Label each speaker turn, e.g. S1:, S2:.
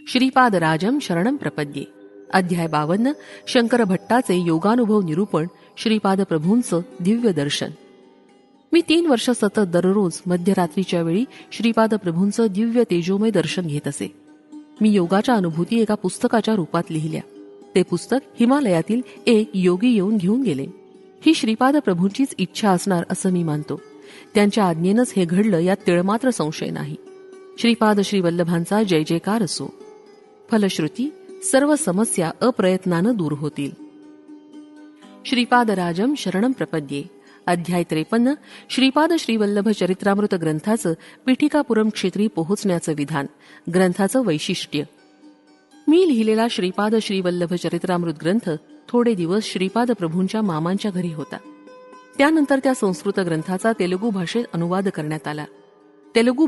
S1: श्रीपादराजं शरणं प्रपद्ये. अध्याय 52. शंकर भट्टाचे योगानुभव निरूपण. श्रीपाद प्रभूंचं दिव्य दर्शन. मी 3 वर्ष सतत दररोज मध्यरात्रीच्या वेळी श्रीपाद प्रभूंचं दिव्य तेजोमय दर्शन घेत असे. मी योगाच्या अनुभूती एका पुस्तकाच्या रूपात लिहिल्या. ते पुस्तक हिमालयातील एक योगी येऊन घेऊन गेले. ही श्रीपाद प्रभूंचीच इच्छा असणार असं मी मानतो. त्यांच्या आज्ञेनंच हे घडलं यात तिळमात्र संशय नाही. श्रीपाद श्रीवल्लभांचा जय जयकार असो. फलश्रुती सर्व समस्या अप्रयत्नानं दूर होतील. श्रीपादराजं शरणं प्रपद्ये. अध्याय 53. श्रीपाद श्रीवल्लभ चरित्रामृत ग्रंथाचं पीठिकापुरम क्षेत्री पोहोचण्याचं विधान. ग्रंथाचं वैशिष्ट्य. मी लिहिलेला श्रीपाद श्रीवल्लभ चरित्रामृत ग्रंथ थोडे दिवस श्रीपाद प्रभूंच्या मामांच्या घरी होता. त्यानंतर त्या संस्कृत ग्रंथाचा तेलुगू भाषेत अनुवाद करण्यात आला. तेलुगू